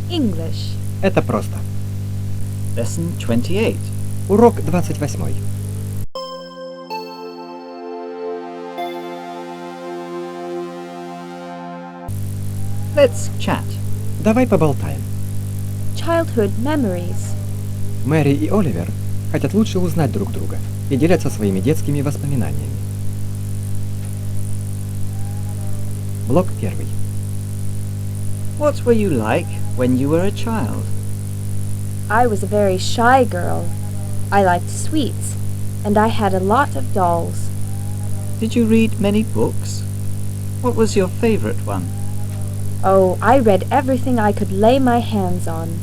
English. Это просто. Lesson 28. Урок 28. Let's chat. Давай поболтаем. Childhood memories. Мэри и Оливер хотят лучше узнать друг друга и делятся своими детскими воспоминаниями. Блок 1. What were you like when you were a child? I was a very shy girl. I liked sweets, and I had a lot of dolls. Did you read many books? What was your favorite one? Oh, I read everything I could lay my hands on.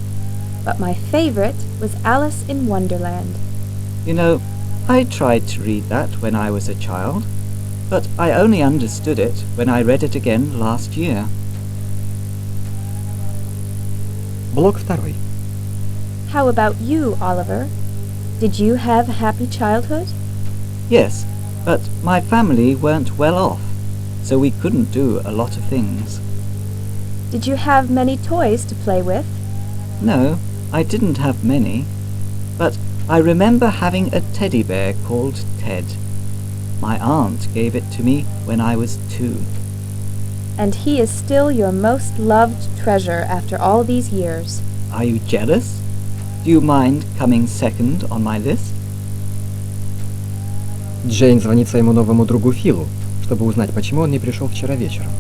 But my favorite was Alice in Wonderland. You know, I tried to read that when I was a child, but I only understood it when I read it again last year. Блок 2. How about you, Oliver? Did you have a happy childhood? Yes, but my family weren't well off, so we couldn't do a lot of things. Did you have many toys to play with? No, I didn't have many, but I remember having a teddy bear called Ted. My aunt gave it to me when I was 2. And he is still your most loved treasure after all these years. Are you jealous? Do you mind coming second on my list? Джейн звонит своему новому другу Филу, чтобы узнать, почему он не пришел вчера вечером.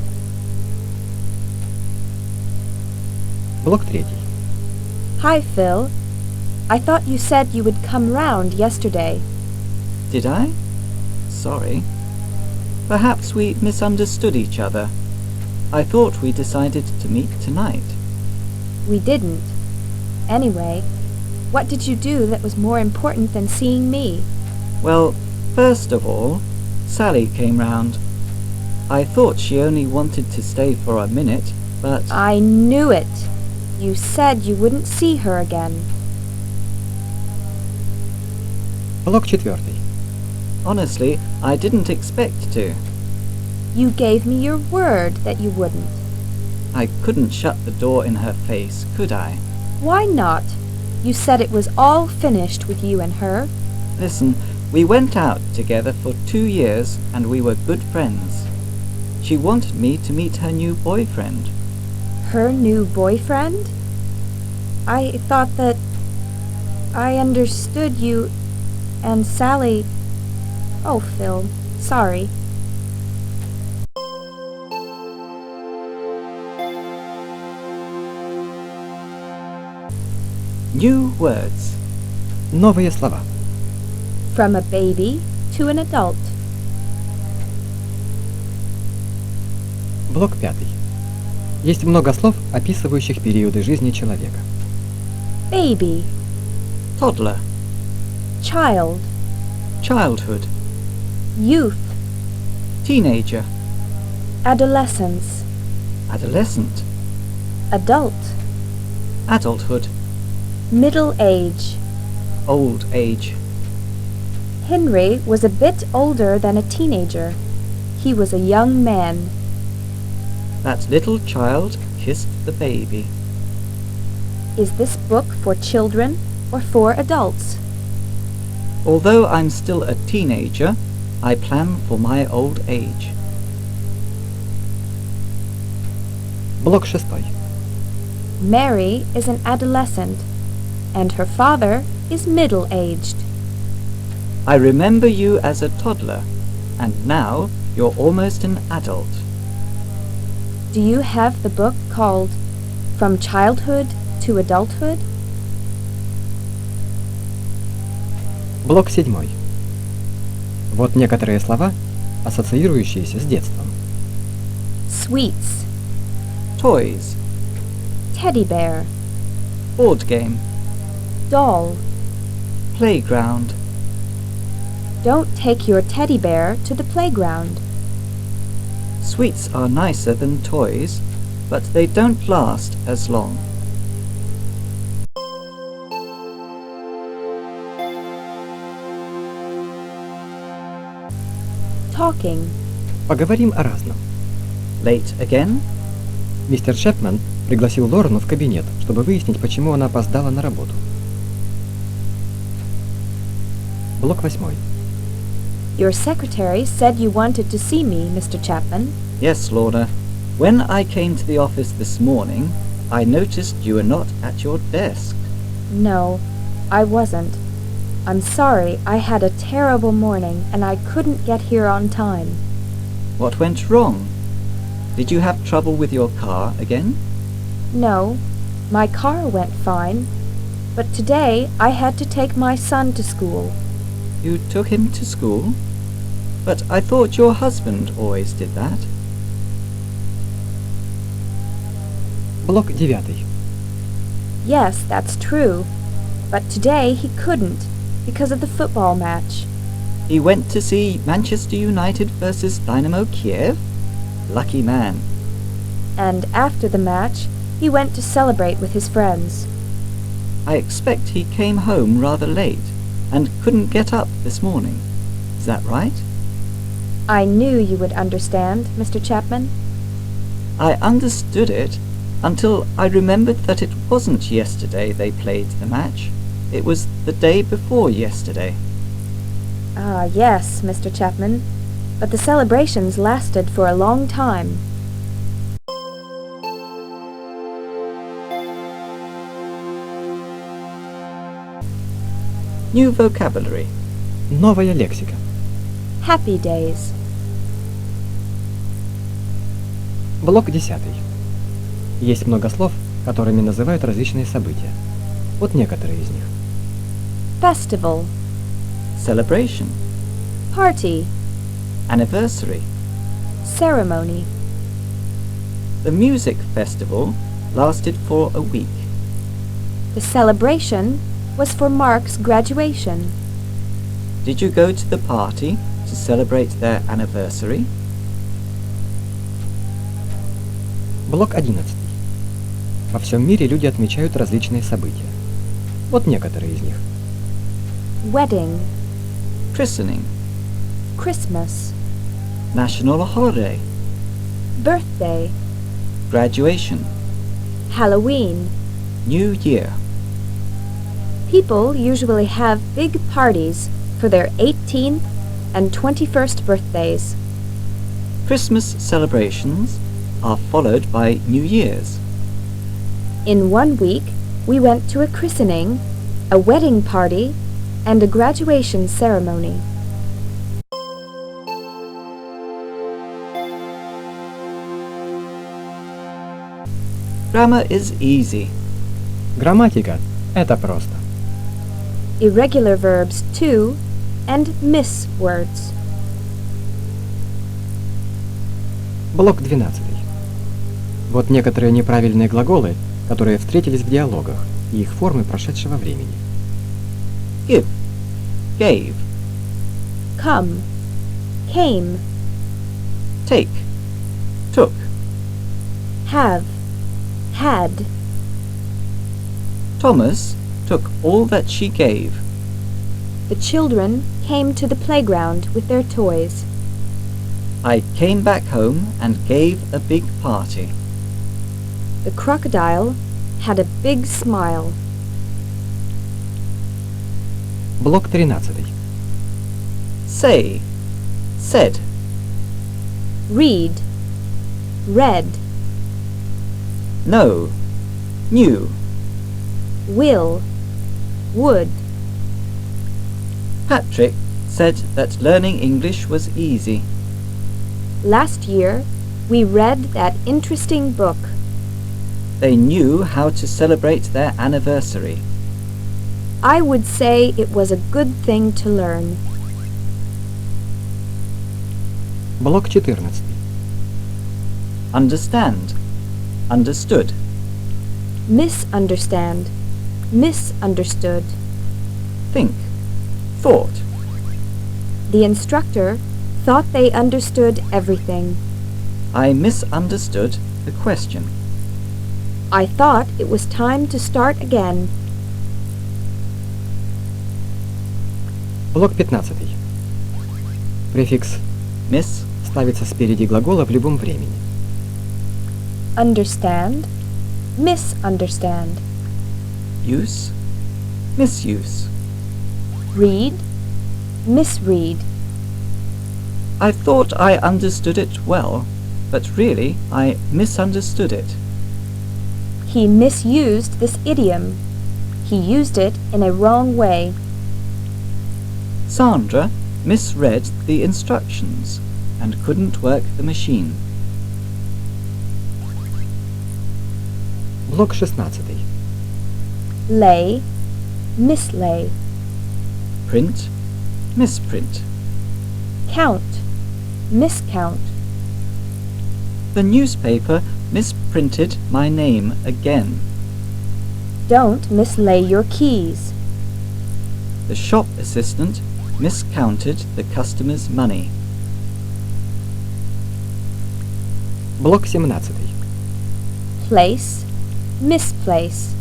Блок 3. Hi, Phil. I thought you said you would come round yesterday. Did I? Sorry. Perhaps we misunderstood each other. I thought we decided to meet tonight. We didn't. Anyway, what did you do that was more important than seeing me? Well, first of all, Sally came round. I thought she only wanted to stay for a minute, but... I knew it. You said you wouldn't see her again. Блок 4. Honestly, I didn't expect to. You gave me your word that you wouldn't. I couldn't shut the door in her face, could I? Why not? You said it was all finished with you and her. Listen, we went out together for 2 years and we were good friends. She wanted me to meet her new boyfriend. Her new boyfriend? I thought that... I understood you and Sally... Oh, Phil, sorry. New words. Новые слова. From a baby to an adult. Блок 5. Есть много слов, описывающих периоды жизни человека. Baby, Toddler. child, Childhood. youth, Teenager. adolescence, Adolescent. adult, Adulthood. middle age. Old age. Henry was a bit older than a teenager. He was a young man. That little child kissed the baby. Is this book for children or for adults? Although I'm still a teenager, I plan for my old age. Блок 6. Mary is an adolescent, and her father is middle-aged. I remember you as a toddler, and now you're almost an adult. Do you have the book called From Childhood to Adulthood? Блок 7. Вот некоторые слова, ассоциирующиеся с детством. Sweets, Toys. teddy bear, Board game. doll. Playground. Don't take your teddy bear to the playground. Sweets are nicer than toys, but they don't last as long. Talking. Поговорим о разном. Late again? Мистер Чепмен пригласил Лорану в кабинет, чтобы выяснить, почему она опоздала на работу. Блок 8. Your secretary said you wanted to see me, Mr. Chapman. Yes, Lorna. When I came to the office this morning, I noticed you were not at your desk. No, I wasn't. I'm sorry, I had a terrible morning and I couldn't get here on time. What went wrong? Did you have trouble with your car again? No, my car went fine, but today I had to take my son to school. You took him to school? But I thought your husband always did that. Блок 9. Yes, that's true, but today he couldn't because of the football match. He went to see Manchester United versus Dynamo Kiev? Lucky man. And after the match, he went to celebrate with his friends. I expect he came home rather late and couldn't get up this morning. Is that right? I knew you would understand, Mr. Chapman. I understood it until I remembered that it wasn't yesterday they played the match. It was the day before yesterday. Ah, yes, Mr. Chapman, but the celebrations lasted for a long time. New vocabulary. Новая лексика. Happy days. Блок 10. Есть много слов, которыми называют различные события. Вот некоторые из них. Festival. Celebration. Party. Anniversary. Ceremony. The music festival lasted for a week. The celebration was for Mark's graduation. Did you go to the party to celebrate their anniversary? Блок 11. Во всем мире люди отмечают различные события. Вот некоторые из них. Wedding. Christening. Christmas. National holiday. Birthday. Graduation. Halloween. New year. People usually have big parties for their 18th and 21st birthdays. Christmas celebrations are followed by New Year's. In 1 week, we went to a christening, a wedding party, and a graduation ceremony. Grammar is easy. Грамматика – это просто. Irregular verbs to and miss words. Блок 12. Вот некоторые неправильные глаголы, которые встретились в диалогах, и их формы прошедшего времени. Give. Gave. Come. Came. Take. Took. Have. Had. Thomas took all that she gave. The children came to the playground with their toys. I came back home and gave a big party. The crocodile had a big smile. Блок 13. Say. Said. Read. Read. Know. Knew. Will. Would. Patrick said that learning English was easy. Last year, we read that interesting book. They knew how to celebrate their anniversary. I would say it was a good thing to learn. Блок 14. Understand. Understood. Misunderstand. Misunderstood. Think. Thought. The instructor thought they understood everything. I misunderstood the question. I thought it was time to start again. Блок 15. Префикс Miss. ставится спереди глагола в любом времени. Understand. misunderstand. Use, misuse. Read, misread. I thought I understood it well, but really I misunderstood it. He misused this idiom. He used it in a wrong way. Sandra misread the instructions and couldn't work the machine. Блок 16. Lay, mislay. Print, misprint. Count, miscount. The newspaper misprinted my name again. Don't mislay your keys. The shop assistant miscounted the customer's money. Блок 17. Place, misplace.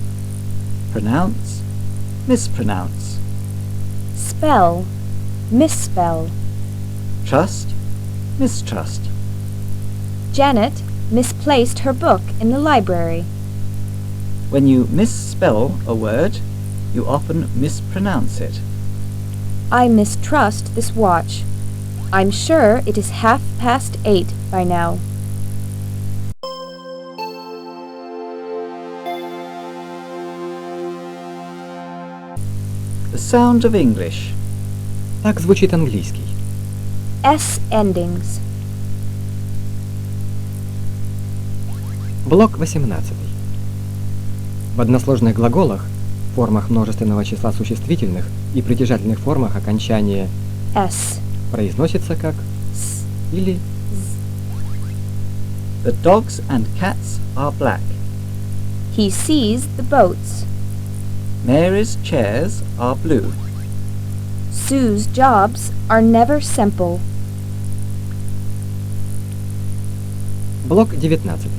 Pronounce, mispronounce. Spell, misspell. Trust, mistrust. Janet misplaced her book in the library. When you misspell a word, you often mispronounce it. I mistrust this watch. I'm sure it is 8:30 by now. The sound of English. Так звучит английский. S endings. Блок 18. В односложных глаголах, формах множественного числа существительных и притяжательных формах окончание S. произносится как S. или The dogs and cats are black. He sees the boats. Mary's chairs are blue. Sue's jobs are never simple. Блок 19.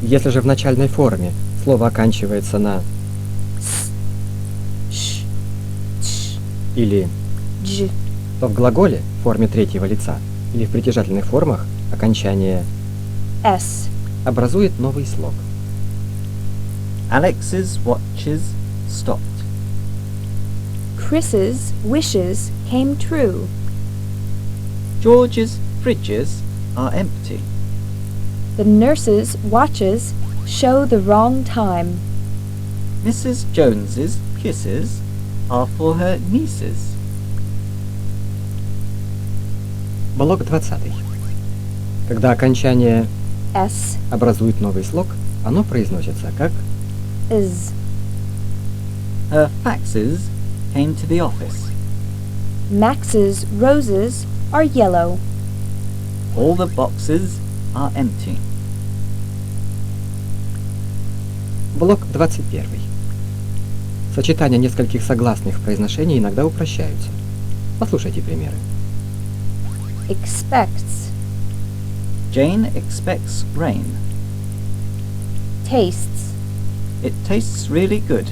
Если же в начальной форме слово оканчивается на S. Sh. Ch. или, J. то в глаголе в форме третьего лица или в притяжательных формах окончание S. образует новый слог. Alex's watches stopped. Chris's wishes came true. George's fridges are empty. The nurse's watches show the wrong time. Mrs. Jones's kisses are for her nieces. Блок 20. Когда окончание S. образует новый слог, оно произносится как Is. Her faxes came to the office. Max's roses are yellow. All the boxes are empty. Блок 21. Сочетания нескольких согласных в произношении иногда упрощаются. Послушайте примеры. Expects. Jane expects rain. Tastes. It tastes really good.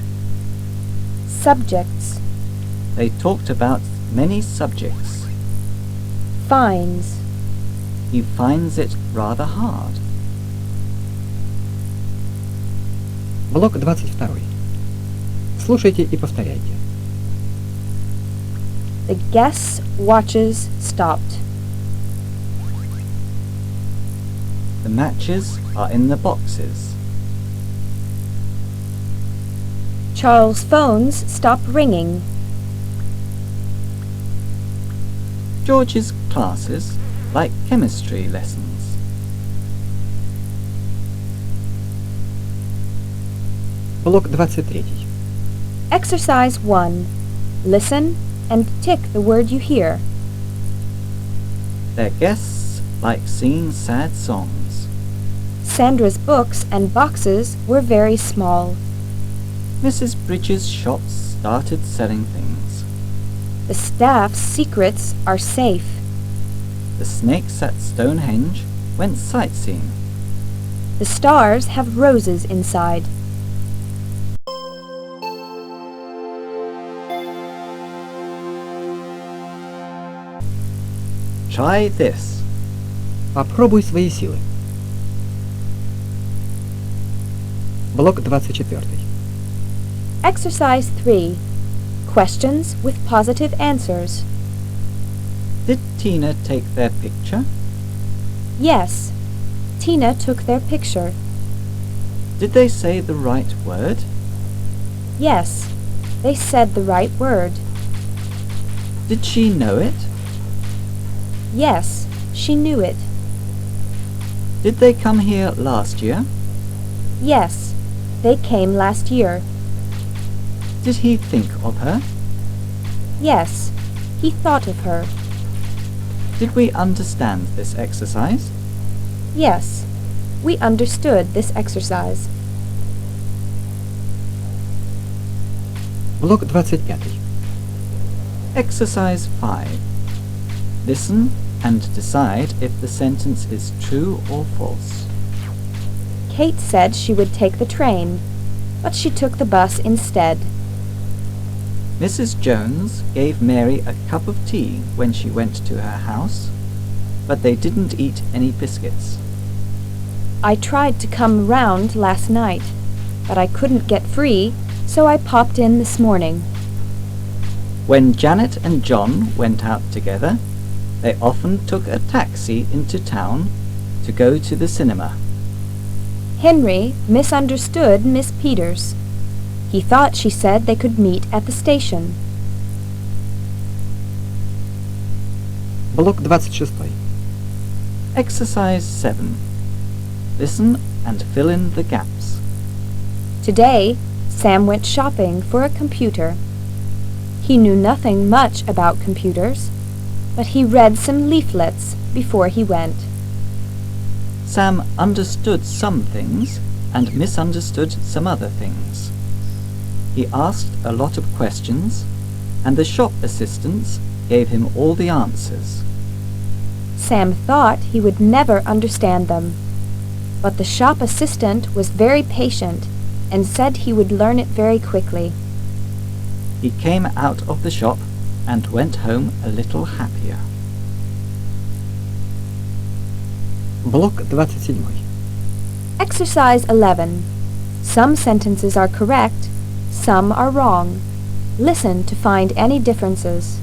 Subjects. They talked about many subjects. Finds. He finds it rather hard. Блок 22. Слушайте и повторяйте. The guest's watches stopped. The matches are in the boxes. Charles' phones stopped ringing. George's classes like chemistry lessons. Блок 23. Exercise 1. Listen and tick the word you hear. Their guests like singing sad songs. Sandra's books and boxes were very small. Mrs. Bridges' shops started selling things. The staff's secrets are safe. The snakes at Stonehenge went sightseeing. The stars have roses inside. Try this. Попробуй свои силы. Блок 24. Exercise 3. Questions with positive answers. Did Tina take their picture? Yes. Tina took their picture. Did they say the right word? Yes. They said the right word. Did she know it? Yes. She knew it. Did they come here last year? Yes. They came last year. Did he think of her? Yes. He thought of her. Did we understand this exercise? Yes. We understood this exercise. Блок 25. Exercise 5. Listen and decide if the sentence is true or false. Kate said she would take the train, but she took the bus instead. Mrs. Jones gave Mary a cup of tea when she went to her house, but they didn't eat any biscuits. I tried to come round last night, but I couldn't get free, so I popped in this morning. When Janet and John went out together, they often took a taxi into town to go to the cinema. Henry misunderstood Miss Peters. He thought she said they could meet at the station. Блок 26. Exercise 7. Listen and fill in the gaps. Today, Sam went shopping for a computer. He knew nothing much about computers, but he read some leaflets before he went. Sam understood some things and misunderstood some other things. He asked a lot of questions, and the shop assistants gave him all the answers. Sam thought he would never understand them, but the shop assistant was very patient and said he would learn it very quickly. He came out of the shop and went home a little happier. Блок 27. Exercise 11. Some sentences are correct, some are wrong. Listen to find any differences.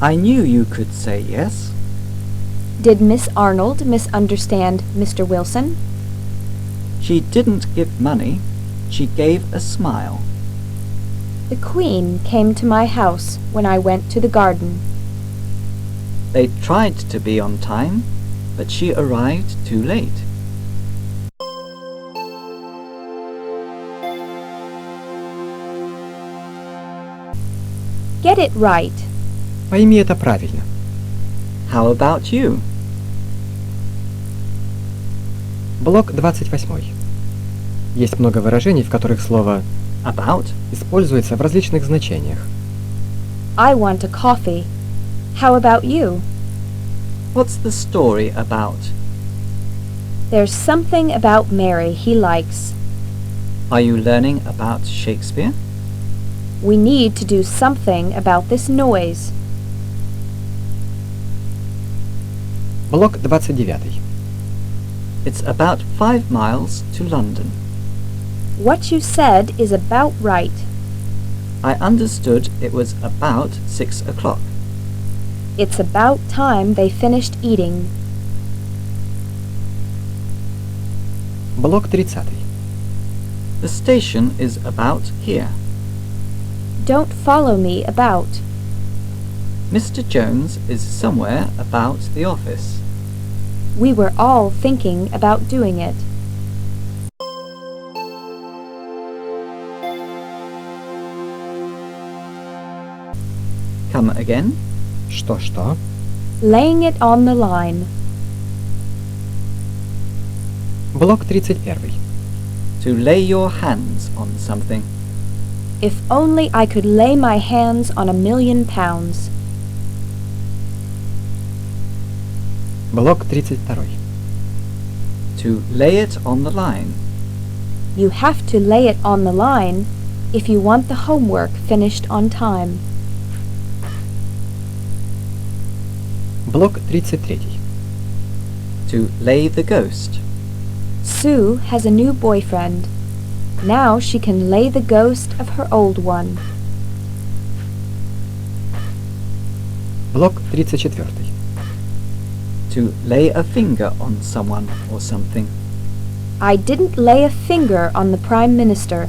I knew you could say yes. Did Miss Arnold misunderstand Mr. Wilson? She didn't give money, she gave a smile. The Queen came to my house when I went to the garden. They tried to be on time, but she arrived too late. Get it right. Пойми это правильно. How about you? Блок 28. Есть много выражений, в которых слово About? используется в различных значениях. I want a coffee. How about you? What's the story about? There's something about Mary he likes. Are you learning about Shakespeare? We need to do something about this noise. Блок 29. It's about 5 miles to London. What you said is about right. I understood it was about 6 o'clock. It's about time they finished eating. Блок 30. The station is about here. Don't follow me about. Mr. Jones is somewhere about the office. We were all thinking about doing it. Come again? Что? Laying it on the line. Блок 31. To lay your hands on something. If only I could lay my hands on £1,000,000. Блок 32. To lay it on the line. You have to lay it on the line if you want the homework finished on time. Блок 33. To lay the ghost. Sue has a new boyfriend. Now she can lay the ghost of her old one. Блок 34. To lay a finger on someone or something. I didn't lay a finger on the Prime Minister.